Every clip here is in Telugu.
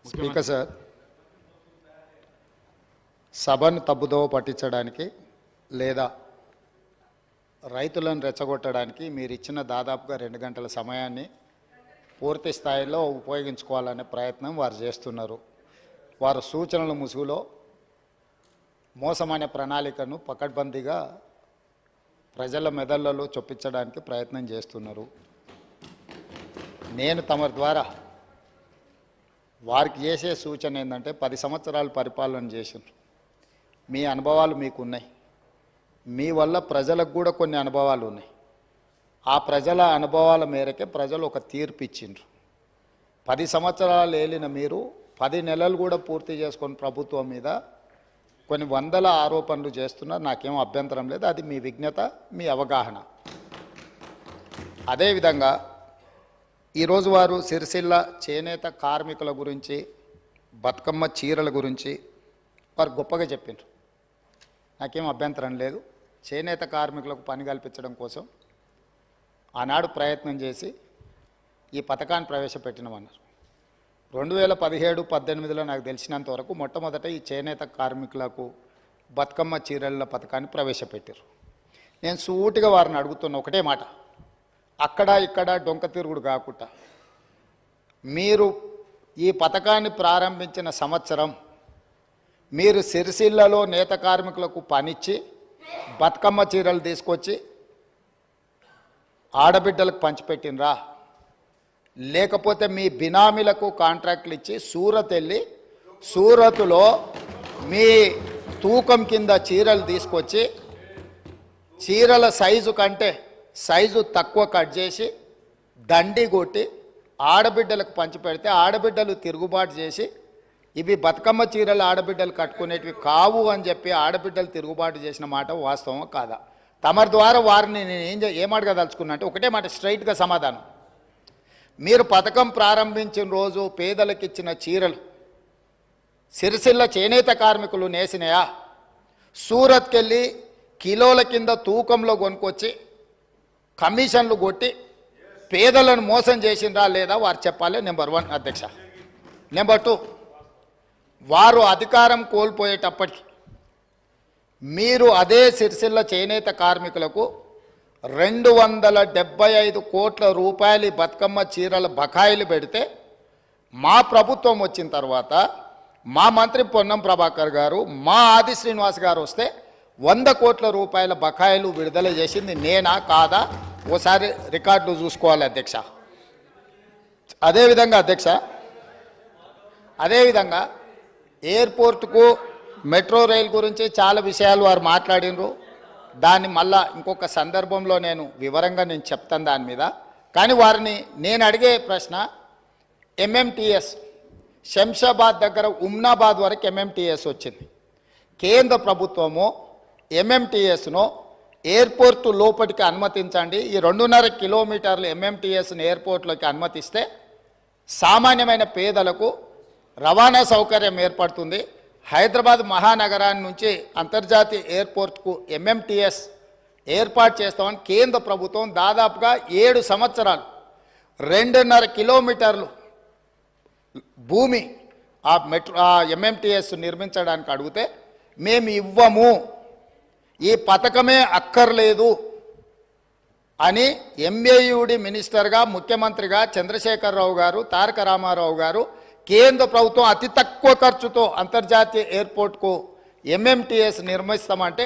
స్పీకర్ సార్, సభను తప్పుదోవ పట్టించడానికి లేదా రైతులను రెచ్చగొట్టడానికి మీరు ఇచ్చిన దాదాపుగా 2 గంటల సమయాన్ని పూర్తి స్థాయిలో ఉపయోగించుకోవాలనే ప్రయత్నం వారు చేస్తున్నారు. వారు సూచనల ముసుగులో మోసమైన ప్రణాళికను పకడ్బందీగా ప్రజల మెదళ్లలో చొప్పించడానికి ప్రయత్నం చేస్తున్నారు. నేను తమ ద్వారా వారికి చేసే సూచన ఏంటంటే 10 సంవత్సరాలు పరిపాలన చేసినారు. మీ అనుభవాలు మీకున్నాయి. మీ వల్ల ప్రజలకు కూడా కొన్ని అనుభవాలు ఉన్నాయి. ఆ ప్రజల అనుభవాల మేరకే ప్రజలు ఒక తీర్పు ఇచ్చిండ్రు. 10 సంవత్సరాలు ఏలిన మీరు 10 నెలలు కూడా పూర్తి చేసుకొని ప్రభుత్వం మీద కొన్ని వందల ఆరోపణలు చేస్తున్నారు. నాకేం అభ్యంతరం లేదు. అది మీ విజ్ఞత, మీ అవగాహన. అదేవిధంగా ఈరోజు వారు సిరిసిల్ల చేనేత కార్మికుల గురించి, బతుకమ్మ చీరల గురించి వారు గొప్పగా చెప్పిండ్రు. నాకేం అభ్యంతరం లేదు. చేనేత కార్మికులకు పని కల్పించడం కోసం ఆనాడు ప్రయత్నం చేసి ఈ పథకాన్ని ప్రవేశపెట్టినామన్నారు. 2017-18లో నాకు తెలిసినంత వరకు మొట్టమొదట ఈ చేనేత కార్మికులకు బతుకమ్మ చీరల పథకాన్ని ప్రవేశపెట్టారు. నేను సూటిగా వారిని అడుగుతున్న ఒకటే మాట, అక్కడ ఇక్కడ డొంక తిరుగుడు కాకుండా మీరు ఈ పథకాన్ని ప్రారంభించిన సంవత్సరం మీరు సిరిసిల్లలో నేత కార్మికులకు పనిచ్చి బతుకమ్మ చీరలు తీసుకొచ్చి ఆడబిడ్డలకు పంచిపెట్టినరా, లేకపోతే మీ బినామీలకు కాంట్రాక్ట్లు ఇచ్చి సూరత్ వెళ్ళి సూరత్లో మీ తూకం కింద చీరలు తీసుకొచ్చి చీరల సైజు కంటే సైజు తక్కువ కట్ చేసి దండి కొట్టి ఆడబిడ్డలకు పంచిపెడితే ఆడబిడ్డలు తిరుగుబాటు చేసి ఇవి బతుకమ్మ చీరలు ఆడబిడ్డలు కట్టుకునేటివి కావు అని చెప్పి ఆడబిడ్డలు తిరుగుబాటు చేసిన మాట వాస్తవం కాదా? తమరి ద్వారా వారిని నేను ఏమడగదలుచుకున్నా అంటే ఒకటే మాట, స్ట్రైట్గా సమాధానం. మీరు పథకం ప్రారంభించిన రోజు పేదలకు ఇచ్చిన చీరలు సిరిసిల్ల చేనేత కార్మికులు నేసినాయా? సూరత్కి వెళ్ళి కిలోల కింద తూకంలో కొనుక్కొచ్చి కమిషన్లు కొట్టి పేదలను మోసం చేసిండ్రా లేదా వారు చెప్పాలి. నెంబర్ 1 అధ్యక్ష. నెంబర్ 2, వారు అధికారం కోల్పోయేటప్పటికి మీరు అదే సిరిసిల్ల చేనేత కార్మికులకు 275 కోట్ల రూపాయలు బతుకమ్మ చీరల బకాయిలు పెడితే మా ప్రభుత్వం వచ్చిన తర్వాత మా మంత్రి పొన్నం ప్రభాకర్ గారు, మా ఆది శ్రీనివాస్ గారు వస్తే 100 కోట్ల రూపాయల బకాయిలు విడుదల చేసింది నేనా కాదా? ఓసారి రికార్డులు చూసుకోవాలి అధ్యక్ష. అదేవిధంగా ఎయిర్పోర్టుకు మెట్రో రైల్ గురించి చాలా విషయాలు వారు మాట్లాడినరు. దాన్ని మళ్ళా ఇంకొక సందర్భంలో నేను వివరంగా చెప్తాను దాని మీద. కానీ వారిని నేను అడిగే ప్రశ్న, ఎంఎంటీఎస్ శంషాబాద్ దగ్గర ఉమ్నాబాద్ వరకు ఎంఎంటీఎస్ వచ్చింది. కేంద్ర ప్రభుత్వము ఎంఎంటీఎస్ను ఎయిర్పోర్టు లోపలికి అనుమతించండి, ఈ 2.5 కిలోమీటర్లు ఎంఎంటీఎస్ను ఎయిర్పోర్ట్లోకి అనుమతిస్తే సామాన్యమైన పేదలకు రవాణా సౌకర్యం ఏర్పడుతుంది. హైదరాబాద్ మహానగరాన్ని నుంచి అంతర్జాతీయ ఎయిర్పోర్ట్కు ఎంఎంటీఎస్ ఏర్పాటు చేస్తామని కేంద్ర ప్రభుత్వం దాదాపుగా 7 సంవత్సరాలు 2.5 కిలోమీటర్లు భూమి ఆ ఎంఎంటీఎస్ నిర్మించడానికి అడిగితే మేము ఇవ్వము, ఈ పథకమే అక్కర్లేదు అని ఎంఏయుడి మినిస్టర్గా, ముఖ్యమంత్రిగా చంద్రశేఖరరావు గారు, తారక రామారావు గారు కేంద్ర ప్రభుత్వం అతి తక్కువ ఖర్చుతో అంతర్జాతీయ ఎయిర్పోర్ట్కు ఎంఎంటీఎస్ నిర్మిస్తామంటే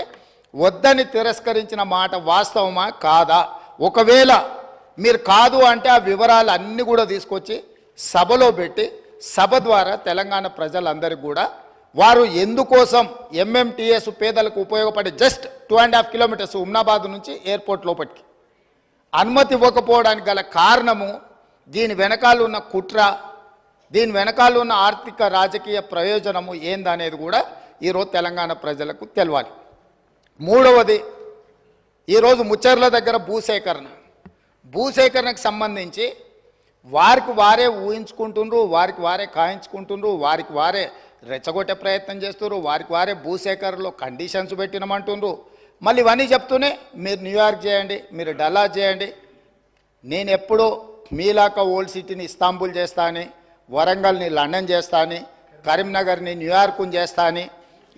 వద్దని తిరస్కరించిన మాట వాస్తవమా కాదా? ఒకవేళ మీరు కాదు అంటే ఆ వివరాలు అన్నీ కూడా తీసుకొచ్చి సభలో పెట్టి సభ ద్వారా తెలంగాణ ప్రజలందరికీ కూడా వారు ఎందుకోసం ఎంఎంటీఎస్ పేదలకు ఉపయోగపడే జస్ట్ 2.5 కిలోమీటర్స్ ఉమ్నాబాద్ నుంచి ఎయిర్పోర్ట్ లోపలికి అనుమతి ఇవ్వకపోవడానికి గల కారణము, దీని వెనకాల ఉన్న కుట్ర, దీని వెనకాల ఉన్న ఆర్థిక రాజకీయ ప్రయోజనము ఏందనేది కూడా ఈరోజు తెలంగాణ ప్రజలకు తెలవాలి. 3వది, ఈరోజు ముచ్చర్ల దగ్గర భూసేకరణకు సంబంధించి వారికి వారే ఊహించుకుంటుండ్రు, వారికి వారే కాయించుకుంటుండ్రు, వారికి వారే రెచ్చగొట్టే ప్రయత్నం చేస్తున్నారు, వారికి వారే భూసేకరణలో కండిషన్స్ పెట్టినమంటుండ్రు. మళ్ళీ ఇవన్నీ చెప్తూనే మీరు న్యూయార్క్ చేయండి, మీరు డల్లాస్ చేయండి, నేను ఎప్పుడూ మీలాక ఓల్డ్ సిటీని ఇస్తాంబుల్ చేస్తా అని వరంగల్ని లండన్ చేస్తా అని, కరీంనగర్ని న్యూయార్క్ని చేస్తా అని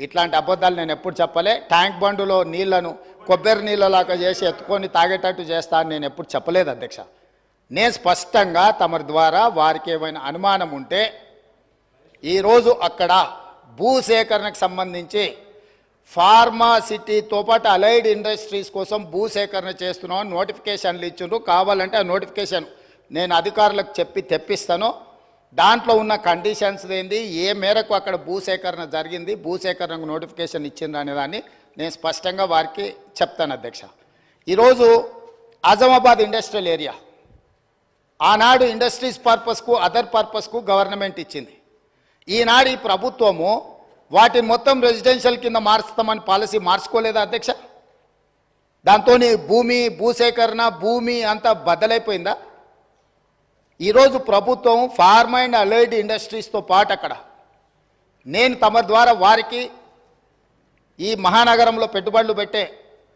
ఇట్లాంటి అబద్ధాలు నేను ఎప్పుడు చెప్పలే. ట్యాంక్ బండులో నీళ్లను కొబ్బరి నీళ్ళలాగా చేసి ఎత్తుకొని తాగేటట్టు చేస్తా అని నేను ఎప్పుడు చెప్పలేదు అధ్యక్ష. నేను స్పష్టంగా తమరి ద్వారా వారికి ఏమైనా అనుమానం ఉంటే ఈరోజు అక్కడ భూసేకరణకు సంబంధించి ఫార్మాసిటీతో పాటు అలైడ్ ఇండస్ట్రీస్ కోసం భూసేకరణ చేస్తున్నామని నోటిఫికేషన్లు ఇచ్చిండ్రు. కావాలంటే ఆ నోటిఫికేషన్ నేను అధికారులకు చెప్పి తెప్పిస్తాను. దాంట్లో ఉన్న కండిషన్స్ ఏంది, ఏ మేరకు అక్కడ భూసేకరణ జరిగింది, భూసేకరణకు నోటిఫికేషన్ ఇచ్చిండ్రు అనేదాన్ని నేను స్పష్టంగా వారికి చెప్తాను అధ్యక్ష. ఈరోజు ఆజమాబాద్ ఇండస్ట్రియల్ ఏరియా ఆనాడు ఇండస్ట్రీస్ పర్పస్కు అదర్ పర్పస్కు గవర్నమెంట్ ఇచ్చింది. ఈనాడు ఈ ప్రభుత్వము వాటిని మొత్తం రెసిడెన్షియల్ కింద మార్చుతామని పాలసీ మార్చుకోలేదా అధ్యక్ష? దాంతో భూసేకరణ భూమి అంతా బద్దలైపోయిందా? ఈరోజు ప్రభుత్వం ఫార్మా అండ్ అలైడ్ ఇండస్ట్రీస్తో పాటు అక్కడ నేను తమ ద్వారా వారికి ఈ మహానగరంలో పెట్టుబడులు పెట్టే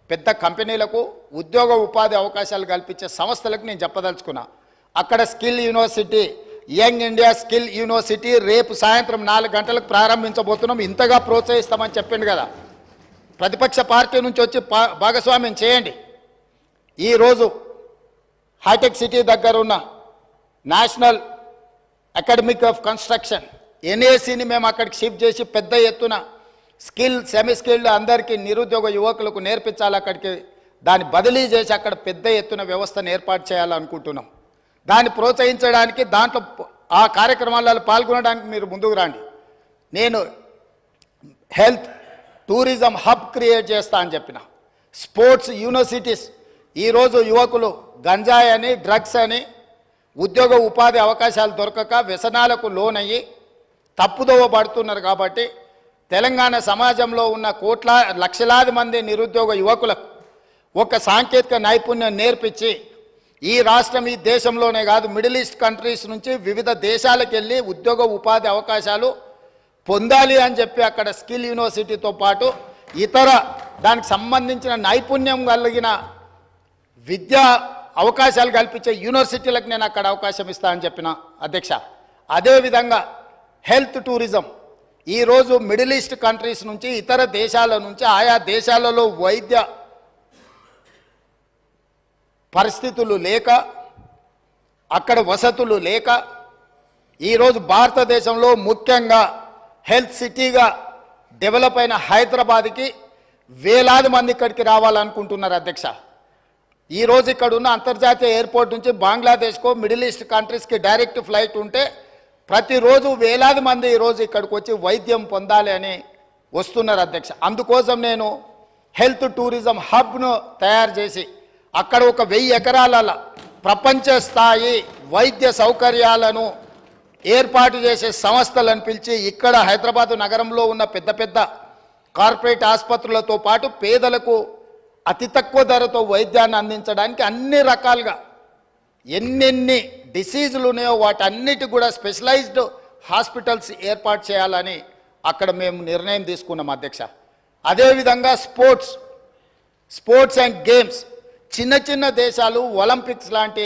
పెద్ద కంపెనీలకు ఉద్యోగ ఉపాధి అవకాశాలు కల్పించే సంస్థలకు నేను చెప్పదలుచుకున్నా. అక్కడ skill university, young India skill university రేపు సాయంత్రం 4 గంటలకు ప్రారంభించబోతున్నాం. ఇంతగా ప్రోత్సహిస్తామని చెప్పిండు కదా. ప్రతిపక్ష పార్టీ నుంచి వచ్చి భాగస్వామ్యం చేయండి. ఈరోజు హైటెక్ సిటీ దగ్గర ఉన్న నేషనల్ అకాడమిక్ ఆఫ్ కన్స్ట్రక్షన్ ఎన్ఏసిని మేము అక్కడికి షిఫ్ట్ చేసి పెద్ద ఎత్తున స్కిల్ సెమీ స్కిల్డ్ అందరికీ నిరుద్యోగ యువకులకు నేర్పించాలి. అక్కడికి దాన్ని బదిలీ చేసి అక్కడ పెద్ద ఎత్తున వ్యవస్థను ఏర్పాటు చేయాలనుకుంటున్నాం. దాన్ని ప్రోత్సహించడానికి దాంట్లో ఆ కార్యక్రమాలలో పాల్గొనడానికి మీరు ముందుకు రండి. నేను హెల్త్ టూరిజం హబ్ క్రియేట్ చేస్తా అని చెప్పిన. స్పోర్ట్స్ యూనివర్సిటీస్ ఈరోజు యువకులు గంజాయి అని డ్రగ్స్ అని ఉద్యోగ ఉపాధి అవకాశాలు దొరకక వ్యసనాలకు లోనయ్యి తప్పుదోవ పడుతున్నారు. కాబట్టి తెలంగాణ సమాజంలో ఉన్న లక్షలాది మంది నిరుద్యోగ యువకులకు ఒక సాంకేతిక నైపుణ్యం నేర్పించి ఈ రాష్ట్రం ఈ దేశంలోనే కాదు మిడిల్ ఈస్ట్ కంట్రీస్ నుంచి వివిధ దేశాలకు వెళ్ళి ఉద్యోగ ఉపాధి అవకాశాలు పొందాలి అని చెప్పి అక్కడ స్కిల్ యూనివర్సిటీతో పాటు ఇతర దానికి సంబంధించిన నైపుణ్యం కలిగిన విద్యా అవకాశాలు కల్పించే యూనివర్సిటీలకు నేను అక్కడ అవకాశం ఇస్తా అని చెప్పిన అధ్యక్ష. అదేవిధంగా హెల్త్ టూరిజం ఈరోజు మిడిల్ ఈస్ట్ కంట్రీస్ నుంచి ఇతర దేశాల నుంచి ఆయా దేశాలలో వైద్య పరిస్థితులు లేక అక్కడ వసతులు లేక ఈరోజు భారతదేశంలో ముఖ్యంగా హెల్త్ సిటీగా డెవలప్ అయిన హైదరాబాద్కి వేలాది మంది ఇక్కడికి రావాలనుకుంటున్నారు అధ్యక్ష. ఈరోజు ఇక్కడ ఉన్న అంతర్జాతీయ ఎయిర్పోర్ట్ నుంచి బంగ్లాదేశ్కో మిడిల్ ఈస్ట్ కంట్రీస్కి డైరెక్ట్ ఫ్లైట్ ఉంటే ప్రతిరోజు వేలాది మంది ఈరోజు ఇక్కడికి వచ్చి వైద్యం పొందాలి అని వస్తున్నారు అధ్యక్ష. అందుకోసం నేను హెల్త్ టూరిజం హబ్ను తయారు చేసి అక్కడ ఒక 1000 ఎకరాల ప్రపంచ స్థాయి వైద్య సౌకర్యాలను ఏర్పాటు చేసే సంస్థలను పిలిచి ఇక్కడ హైదరాబాదు నగరంలో ఉన్న పెద్ద పెద్ద కార్పొరేట్ ఆసుపత్రులతో పాటు పేదలకు అతి తక్కువ ధరతో వైద్యాన్ని అందించడానికి అన్ని రకాలుగా ఎన్నెన్ని డిసీజులు ఉన్నాయో వాటన్నిటి కూడా స్పెషలైజ్డ్ హాస్పిటల్స్ ఏర్పాటు చేయాలని అక్కడ మేము నిర్ణయం తీసుకున్నాం అధ్యక్ష. అదేవిధంగా స్పోర్ట్స్ అండ్ గేమ్స్ చిన్న చిన్న దేశాలు ఒలింపిక్స్ లాంటి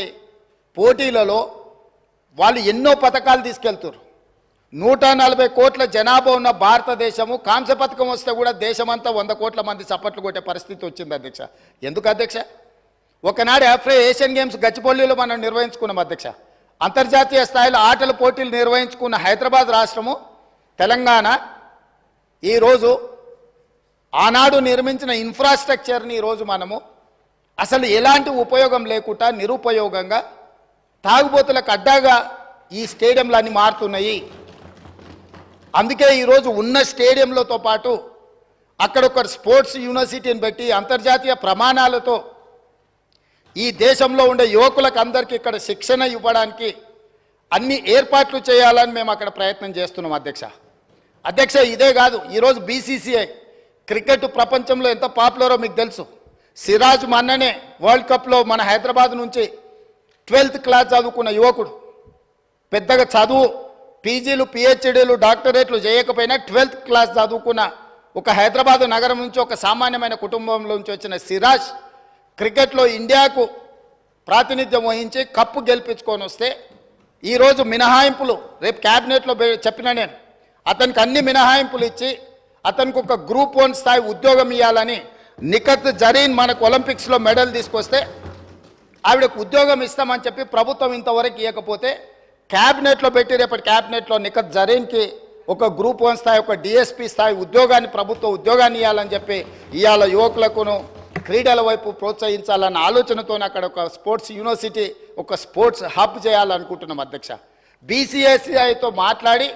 పోటీలలో వాళ్ళు ఎన్నో పథకాలు తీసుకెళ్తారు. 140 కోట్ల జనాభా ఉన్న భారతదేశము కాంస్య పథకం వస్తే కూడా దేశమంతా 100 కోట్ల మంది చప్పట్లు కొట్టే పరిస్థితి వచ్చింది అధ్యక్ష. ఎందుకు అధ్యక్ష? ఒకనాడు ఏషియన్ గేమ్స్ గచ్చిబౌలిలో మనం నిర్వహించుకున్నాం అధ్యక్ష. అంతర్జాతీయ స్థాయిలో ఆటల పోటీలు నిర్వహించుకున్న హైదరాబాద్ రాష్ట్రము తెలంగాణ ఈరోజు ఆనాడు నిర్మించిన ఇన్ఫ్రాస్ట్రక్చర్ని ఈరోజు మనము అసలు ఎలాంటి ఉపయోగం లేకుండా నిరుపయోగంగా తాగుబోతులకు అడ్డాగా ఈ స్టేడియంలన్నీ మారుతున్నాయి. అందుకే ఈరోజు ఉన్న స్టేడియంలతో పాటు అక్కడ ఒక స్పోర్ట్స్ యూనివర్సిటీని పెట్టి అంతర్జాతీయ ప్రమాణాలతో ఈ దేశంలో ఉండే యువకులకు అందరికీ ఇక్కడ శిక్షణ ఇవ్వడానికి అన్ని ఏర్పాట్లు చేయాలని మేము అక్కడ ప్రయత్నం చేస్తున్నాం అధ్యక్ష. ఇదే కాదు, ఈరోజు BCCI క్రికెట్ ప్రపంచంలో ఎంత పాపులరో మీకు తెలుసు. సిరాజ్ మొన్ననే వరల్డ్ కప్లో మన హైదరాబాద్ నుంచి 12th క్లాస్ చదువుకున్న యువకుడు, పెద్దగా చదువు పీజీలు PhDలు డాక్టరేట్లు చేయకపోయినా 12th క్లాస్ చదువుకున్న ఒక హైదరాబాద్ నగరం నుంచి ఒక సామాన్యమైన కుటుంబంలో నుంచి వచ్చిన సిరాజ్ క్రికెట్లో ఇండియాకు ప్రాతినిధ్యం వహించి కప్పు గెలిపించుకొని వస్తే ఈరోజు మినహాయింపులు రేపు క్యాబినెట్లో చెప్పిన నేను అతనికి అన్ని మినహాయింపులు ఇచ్చి అతనికి ఒక గ్రూప్ 1 స్థాయి ఉద్యోగం ఇవ్వాలని నిఖత్ జరీన్ మనకు ఒలింపిక్స్లో మెడల్ తీసుకొస్తే ఆవిడకు ఉద్యోగం ఇస్తామని చెప్పి ప్రభుత్వం ఇంతవరకు ఇవ్వకపోతే క్యాబినెట్లో పెట్టి రేపటి క్యాబినెట్లో నిఖత్ జరీన్కి ఒక గ్రూప్ 1 స్థాయి ఒక డిఎస్పీ స్థాయి ఉద్యోగాన్ని ప్రభుత్వ ఉద్యోగాన్ని ఇవ్వాలని చెప్పి ఇవాళ యువకులకును క్రీడల వైపు ప్రోత్సహించాలన్న ఆలోచనతో అక్కడ ఒక స్పోర్ట్స్ యూనివర్సిటీ ఒక స్పోర్ట్స్ హబ్ చేయాలనుకుంటున్నాం అధ్యక్ష. బీసీఐతో మాట్లాడి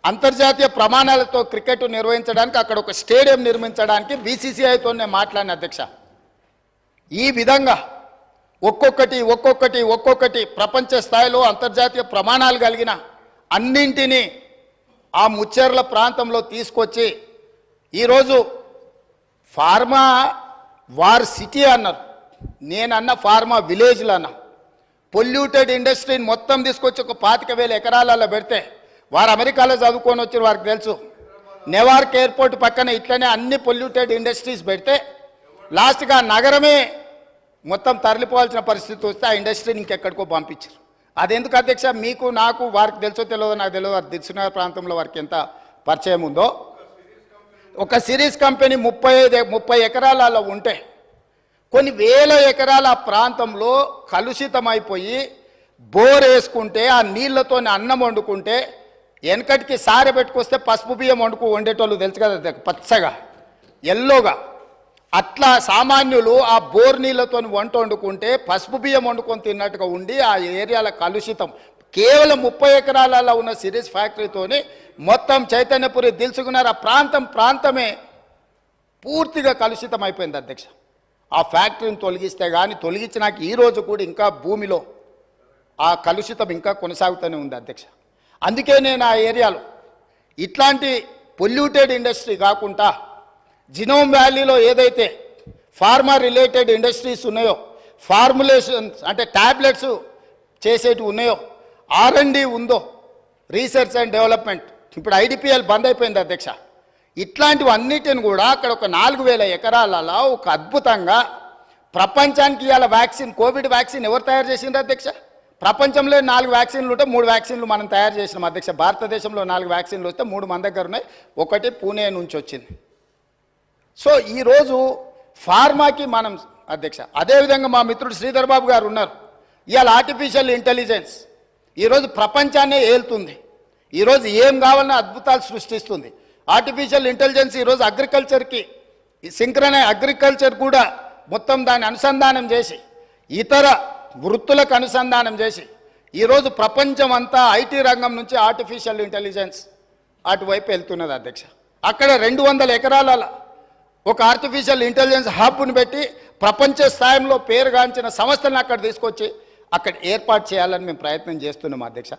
అంతర్జాతీయ ప్రమాణాలతో క్రికెట్ నిర్వహించడానికి అక్కడ ఒక స్టేడియం నిర్మించడానికి బీసీసీఐతో నేను మాట్లాడిన అధ్యక్ష. ఈ విధంగా ఒక్కొక్కటి ప్రపంచ స్థాయిలో అంతర్జాతీయ ప్రమాణాలు కలిగిన అన్నింటినీ ఆ ముచ్చెర్ల ప్రాంతంలో తీసుకొచ్చి ఈరోజు ఫార్మా వార్ సిటీ అన్నారు, నేనన్న ఫార్మా విలేజ్లు అన్నా. పొల్యూటెడ్ ఇండస్ట్రీని మొత్తం తీసుకొచ్చి ఒక 25,000 ఎకరాలలో పెడితే వారు అమెరికాలో చదువుకొని వచ్చి వారికి తెలుసు. నెవార్క్ ఎయిర్పోర్ట్ పక్కన ఇట్లనే అన్ని పొల్యూటెడ్ ఇండస్ట్రీస్ పెడితే లాస్ట్గా నగరమే మొత్తం తరలిపోవాల్సిన పరిస్థితి వస్తే ఆ ఇండస్ట్రీని ఇంకెక్కడికో పంపించారు. అదెందుకు అధ్యక్ష? మీకు నాకు వారికి తెలుసో తెలియదో నాకు తెలియదు. వారి దిల్సునగర్ ప్రాంతంలో వారికి ఎంత పరిచయం ఉందో. ఒక సిరీస్ కంపెనీ 30 ఎకరాలలో ఉంటే కొన్ని వేల ఎకరాల ప్రాంతంలో కలుషితమైపోయి బోర్ వేసుకుంటే ఆ నీళ్లతో అన్నం వండుకుంటే వెనకటికి సారె పెట్టుకొస్తే పసుపు బియ్యం వండేటోళ్ళు తెలుసు కదా, పచ్చగా ఎల్లోగా. అట్లా సామాన్యులు ఆ బోర్ నీళ్ళతో వంట వండుకుంటే పసుపు బియ్యం వండుకొని తిన్నట్టుగా ఉండి ఆ ఏరియాల కలుషితం కేవలం 30 ఎకరాలలో ఉన్న సిరీస్ ఫ్యాక్టరీతోని మొత్తం చైతన్యపురి దిల్సుకున్నారు ఆ ప్రాంతమే పూర్తిగా కలుషితం అయిపోయింది అధ్యక్ష. ఆ ఫ్యాక్టరీని తొలగిస్తే కానీ తొలగించినాక ఈరోజు కూడా ఇంకా భూమిలో ఆ కలుషితం ఇంకా కొనసాగుతూనే ఉంది అధ్యక్ష. అందుకే నేను ఆ ఏరియాలో ఇట్లాంటి పొల్యూటెడ్ ఇండస్ట్రీ కాకుండా జినోమ్ వ్యాలీలో ఏదైతే ఫార్మా రిలేటెడ్ ఇండస్ట్రీస్ ఉన్నాయో, ఫార్ములేషన్స్ అంటే ట్యాబ్లెట్స్ చేసేటివి ఉన్నాయో, R&D ఉందో, రీసెర్చ్ అండ్ డెవలప్మెంట్, ఇప్పుడు IDPL బంద్ అయిపోయింది అధ్యక్ష. ఇట్లాంటివన్నిటిని కూడా అక్కడ ఒక 4,000 ఎకరాలలో ఒక అద్భుతంగా ప్రపంచానికి ఇవాళ వ్యాక్సిన్, కోవిడ్ వ్యాక్సిన్ ఎవరు తయారు చేసిండ్రు అధ్యక్ష? ప్రపంచంలో 4 వ్యాక్సిన్లు ఉంటే 3 వ్యాక్సిన్లు మనం తయారు చేసినాం అధ్యక్ష. భారతదేశంలో 4 వ్యాక్సిన్లు వస్తే 3 మన దగ్గర ఉన్నాయి, ఒకటి పూణే నుంచి వచ్చింది. సో ఈరోజు ఫార్మాకి మనం అధ్యక్ష. అదేవిధంగా మా మిత్రుడు శ్రీధర్ బాబు గారు ఉన్నారు. ఇవాళ ఆర్టిఫిషియల్ ఇంటెలిజెన్స్ ఈరోజు ప్రపంచాన్నే ఏలుతుంది. ఈరోజు ఏం కావాలన్నా అద్భుతాలు సృష్టిస్తుంది ఆర్టిఫిషియల్ ఇంటెలిజెన్స్. ఈరోజు అగ్రికల్చర్కి అగ్రికల్చర్ కూడా మొత్తం దాన్ని అనుసంధానం చేసి ఇతర వృత్తులకు అనుసంధానం చేసి ఈరోజు ప్రపంచం అంతా ఐటీ రంగం నుంచి ఆర్టిఫిషియల్ ఇంటెలిజెన్స్ అటువైపు వెళ్తున్నది అధ్యక్ష. అక్కడ 200 ఎకరాల ఒక ఆర్టిఫిషియల్ ఇంటెలిజెన్స్ హబ్ను పెట్టి ప్రపంచ స్థాయిలో పేరుగాంచిన సంస్థలను అక్కడ తీసుకొచ్చి అక్కడ ఏర్పాటు చేయాలని మేము ప్రయత్నం చేస్తున్నాం అధ్యక్ష.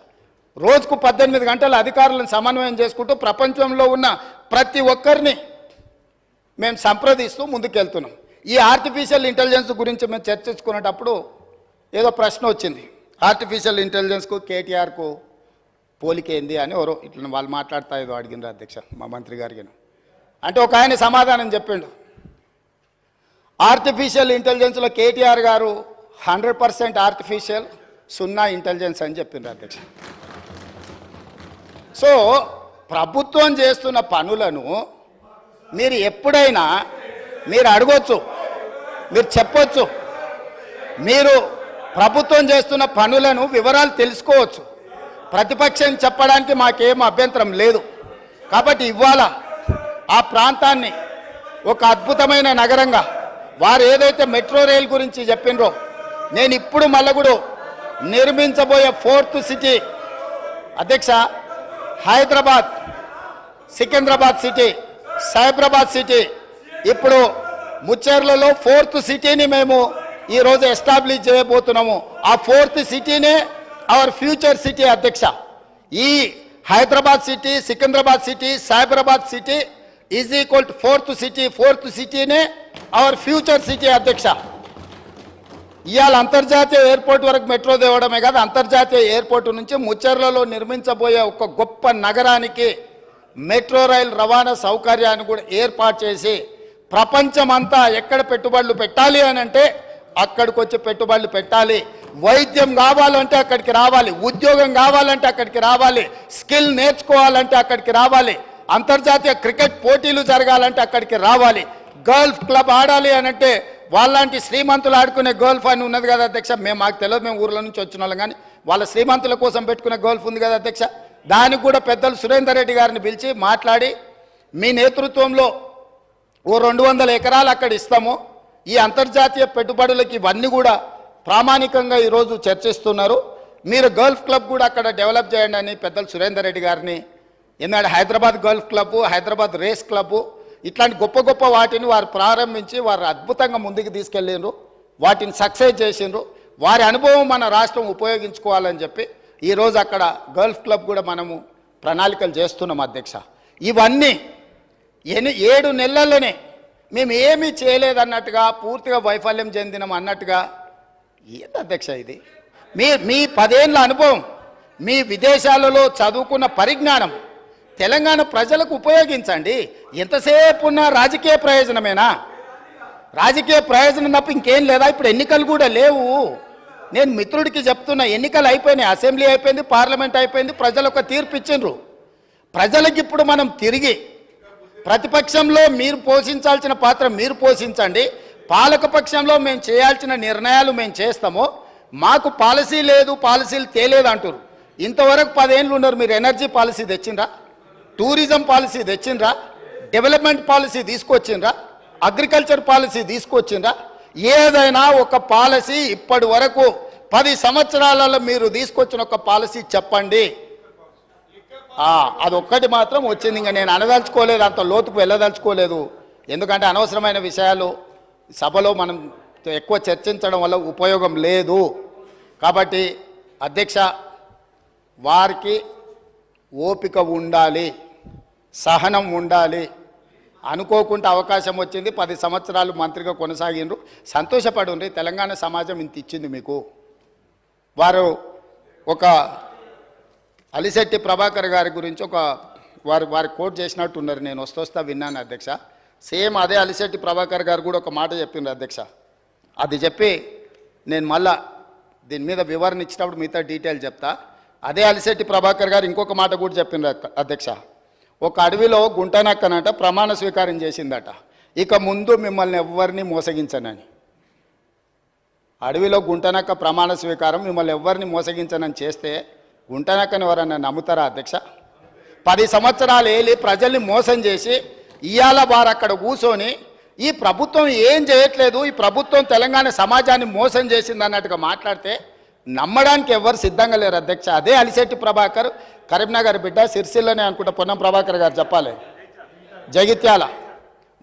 రోజుకు 18 గంటల అధికారులను సమన్వయం చేసుకుంటూ ప్రపంచంలో ఉన్న ప్రతి ఒక్కరిని మేము సంప్రదిస్తూ ముందుకెళ్తున్నాం. ఈ ఆర్టిఫిషియల్ ఇంటెలిజెన్స్ గురించి మేము చర్చించుకునేటప్పుడు ఏదో ప్రశ్న వచ్చింది, ఆర్టిఫిషియల్ ఇంటెలిజెన్స్కు కేటీఆర్కు పోలికేంది అని ఎవరో ఇట్లా వాళ్ళు మాట్లాడుతా ఏదో అడిగినారు అధ్యక్ష మా మంత్రి గారికి. అంటే ఒక ఆయన సమాధానం చెప్పిండు, ఆర్టిఫిషియల్ ఇంటెలిజెన్స్లో కేటీఆర్ గారు 100% ఆర్టిఫిషియల్, 0 ఇంటెలిజెన్స్ అని చెప్పిండ్రు అధ్యక్ష. సో ప్రభుత్వం చేస్తున్న పనులను మీరు ఎప్పుడైనా మీరు అడగొచ్చు, మీరు చెప్పొచ్చు, మీరు ప్రభుత్వం చేస్తున్న పనులను వివరాలు తెలుసుకోవచ్చు. ప్రతిపక్షం చెప్పడానికి మాకేం అభ్యంతరం లేదు. కాబట్టి ఇవాళ ఆ ప్రాంతాన్ని ఒక అద్భుతమైన నగరంగా వారు ఏదైతే మెట్రో రైల్ గురించి చెప్పినరో, నేను ఇప్పుడు మళ్ళీ నిర్మించబోయే 4th సిటీ అధ్యక్ష, హైదరాబాద్, సికింద్రాబాద్ సిటీ, సైబరాబాద్ సిటీ, ఇప్పుడు ముచ్చెర్లలో 4th సిటీని మేము ఈరోజు ఎస్టాబ్లిష్ చేయబోతున్నాము. ఆ 4th సిటీనే అవర్ ఫ్యూచర్ సిటీ అధ్యక్ష. ఈ Hyderabad city, Secunderabad city, Cyberabad city is equal to 4th city. 4th సిటీనే అవర్ ఫ్యూచర్ సిటీ అధ్యక్ష. ఇవాళ అంతర్జాతీయ ఎయిర్పోర్ట్ వరకు మెట్రో తేవడమే కాదు, అంతర్జాతీయ ఎయిర్పోర్ట్ నుంచి ముచ్చెర్లలో నిర్మించబోయే ఒక గొప్ప నగరానికి మెట్రో రైల్ రవాణా సౌకర్యాన్ని కూడా ఏర్పాటు చేసి ప్రపంచమంతా ఎక్కడ పెట్టుబడులు పెట్టాలి అని అంటే అక్కడికి వచ్చి పెట్టుబడులు పెట్టాలి. వైద్యం కావాలంటే అక్కడికి రావాలి, ఉద్యోగం కావాలంటే అక్కడికి రావాలి, స్కిల్ నేర్చుకోవాలంటే అక్కడికి రావాలి, అంతర్జాతీయ క్రికెట్ పోటీలు జరగాలంటే అక్కడికి రావాలి, గల్ఫ్ క్లబ్ ఆడాలి అని అంటే వాళ్ళంటి శ్రీమంతులు ఆడుకునే గోల్ఫ్ అని ఉన్నది కదా అధ్యక్ష. మాకు తెలియదు, మేము ఊర్ల నుంచి వచ్చిన వాళ్ళం, కానీ వాళ్ళ శ్రీమంతుల కోసం పెట్టుకునే గోల్ఫ్ ఉంది కదా అధ్యక్ష. దానికి కూడా పెద్దలు సురేందర్ రెడ్డి గారిని పిలిచి మాట్లాడి మీ నేతృత్వంలో ఓ 200 ఎకరాలు అక్కడ ఇస్తాము, ఈ అంతర్జాతీయ పెట్టుబడులకి ఇవన్నీ కూడా ప్రామాణికంగా ఈరోజు చర్చిస్తున్నారు, మీరు గల్ఫ్ క్లబ్ కూడా అక్కడ డెవలప్ చేయండి అని పెద్దలు సురేందర్ రెడ్డి గారిని. ఎందుకంటే Hyderabad golf club, Hyderabad race club, ఇట్లాంటి గొప్ప గొప్ప వాటిని వారు ప్రారంభించి వారు అద్భుతంగా ముందుకు తీసుకెళ్ళిండ్రు, వాటిని సక్సెస్ చేసిండ్రు. వారి అనుభవం మన రాష్ట్రం ఉపయోగించుకోవాలని చెప్పి ఈరోజు అక్కడ గల్ఫ్ క్లబ్ కూడా మనము ప్రణాళికలు చేస్తున్నాం అధ్యక్ష. ఇవన్నీ 7 నెలల్లోనే మేము ఏమీ చేయలేదన్నట్టుగా, పూర్తిగా వైఫల్యం చెందినాం అన్నట్టుగా ఏంది అధ్యక్ష ఇది? మీ 10 ఏళ్ళ అనుభవం, మీ విదేశాలలో చదువుకున్న పరిజ్ఞానం తెలంగాణ ప్రజలకు ఉపయోగించండి. ఎంతసేపు ఉన్న రాజకీయ ప్రయోజనమేనా? రాజకీయ ప్రయోజనం తప్ప ఇంకేం లేదా? ఇప్పుడు ఎన్నికలు కూడా లేవు. నేను మిత్రుడికి చెప్తున్నా, ఎన్నికలు అయిపోయినాయి, అసెంబ్లీ అయిపోయింది, పార్లమెంట్ అయిపోయింది, ప్రజలు ఒక తీర్పు ఇచ్చిండ్రు. ప్రజలకు ఇప్పుడు మనం తిరిగి ప్రతిపక్షంలో మీరు పోషించాల్సిన పాత్ర మీరు పోషించండి, పాలకపక్షంలో మేము చేయాల్సిన నిర్ణయాలు మేము చేస్తాము, మాకు పాలసీ లేదు, పాలసీలు తేలేదు అంటారు. ఇంతవరకు 10 ఏళ్ళు ఉన్నారు, మీరు ఎనర్జీ పాలసీ తెచ్చిండ్రా, టూరిజం పాలసీ తెచ్చిండ్రా, డెవలప్మెంట్ పాలసీ తీసుకొచ్చిండ్రా, అగ్రికల్చర్ పాలసీ తీసుకొచ్చిండ్రా? ఏదైనా ఒక పాలసీ ఇప్పటి వరకు 10 సంవత్సరాలలో మీరు తీసుకొచ్చిన ఒక పాలసీ చెప్పండి. అదొక్కటి మాత్రం వచ్చింది. ఇంకా నేను అనదలుచుకోలేదు, అంత లోతుకు వెళ్ళదలుచుకోలేదు, ఎందుకంటే అనవసరమైన విషయాలు సభలో మనం ఎక్కువ చర్చించడం వల్ల ఉపయోగం లేదు. కాబట్టి అధ్యక్ష, వారికి ఓపిక ఉండాలి, సహనం ఉండాలి. అనుకోకుండా అవకాశం వచ్చింది, 10 సంవత్సరాలు మంత్రిగా కొనసాగిండ్రు, సంతోషపడుండ్రి. తెలంగాణ సమాజం ఇంత ఇచ్చింది మీకు. వారు ఒక అలిశెట్టి ప్రభాకర్ గారి గురించి వారి కోట్ చేసినట్టు ఉన్నారు, నేను వస్తా విన్నాను అధ్యక్ష. సేమ్ అదే అలిశెట్టి ప్రభాకర్ గారు కూడా ఒక మాట చెప్పిండ్రు అధ్యక్ష. అది చెప్పి నేను మళ్ళా దీని మీద వివరణ ఇచ్చినప్పుడు మిగతా డీటెయిల్ చెప్తా. అదే అలిశెట్టి ప్రభాకర్ గారు ఇంకొక మాట కూడా చెప్పిండ్రు అధ్యక్ష. ఒక అడవిలో గుంటనక్కనట ప్రమాణ స్వీకారం చేసిందట, ఇక ముందు మిమ్మల్ని ఎవరిని మోసగించనని. అడవిలో గుంటనక్క ప్రమాణ స్వీకారం, మిమ్మల్ని ఎవరిని మోసగించనని చేస్తే గుంటనక్కని ఎవరన్నా నమ్ముతారా అధ్యక్ష? 10 సంవత్సరాలు ఏలి ప్రజల్ని మోసం చేసి ఇవాళ వారు అక్కడ కూర్చొని ఈ ప్రభుత్వం ఏం చేయట్లేదు, ఈ ప్రభుత్వం తెలంగాణ సమాజాన్ని మోసం చేసింది అన్నట్టుగా మాట్లాడితే నమ్మడానికి ఎవరు సిద్ధంగా లేరు అధ్యక్ష. అదే అలిశెట్టి ప్రభాకర్, కరీంనగర్ బిడ్డ, సిరిసిల్లనే అనుకుంటా పొన్నం ప్రభాకర్ గారు చెప్పాలి, జగిత్యాల,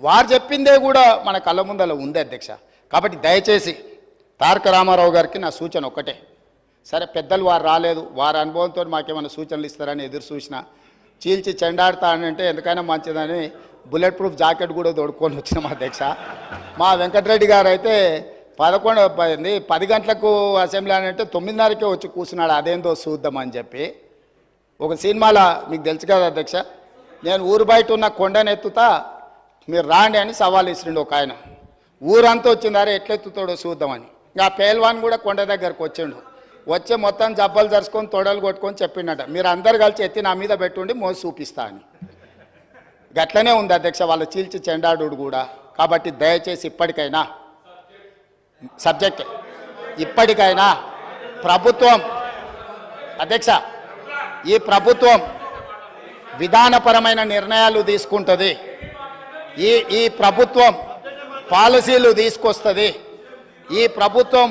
వారు చెప్పిందే కూడా మన కళ్ళ ముందల ఉంది అధ్యక్ష. కాబట్టి దయచేసి తారక రామారావు గారికి నా సూచన ఒక్కటే, సరే పెద్దలు వారు రాలేదు, వారి అనుభవంతో మాకేమైనా సూచనలు ఇస్తారని ఎదురు చూసిన, చీల్చి చెండాడుతా అని అంటే ఎందుకైనా మంచిదని బుల్లెట్ ప్రూఫ్ జాకెట్ కూడా తోడుకొని వచ్చినాం అధ్యక్ష. మా వెంకటరెడ్డి గారు అయితే 10 గంటలకు అసెంబ్లీ అని అంటే 9:30కే వచ్చి కూర్చున్నాడు, అదేందో చూద్దామని చెప్పి. ఒక సినిమాలో మీకు తెలుసు కదా అధ్యక్ష, నేను ఊరు బయట ఉన్న కొండను ఎత్తుతా మీరు రాండి అని సవాల్ ఇస్తుండే ఒక ఆయన. ఊరంతా వచ్చిందారే ఎట్లెత్తుతాడో చూద్దామని. ఇంకా పేల్వాన్ కూడా కొండ దగ్గరకు వచ్చిండు, వచ్చే మొత్తం జబ్బలు జరుచుకొని తొడలు కొట్టుకొని చెప్పిండట, మీరు అందరు కలిసి ఎత్తి నా మీద పెట్టుండి మోసి చూపిస్తా అని. గట్లనే ఉంది అధ్యక్ష వాళ్ళ చీల్చి చెండాడు కూడా. కాబట్టి దయచేసి ఇప్పటికైనా సబ్జెక్ట్, ఇప్పటికైనా ప్రభుత్వం అధ్యక్ష, ఈ ప్రభుత్వం విధానపరమైన నిర్ణయాలు తీసుకుంటుంది, ఈ ప్రభుత్వం పాలసీలు తీసుకొస్తుంది, ఈ ప్రభుత్వం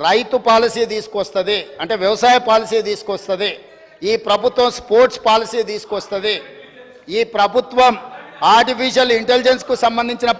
రైతు పాలసీ తీసుకొస్తుంది, అంటే వ్యవసాయ పాలసీ తీసుకొస్తుంది, ఈ ప్రభుత్వం స్పోర్ట్స్ పాలసీ తీసుకొస్తుంది, ఈ ప్రభుత్వం ఆర్టిఫిషియల్ ఇంటెలిజెన్స్కు సంబంధించిన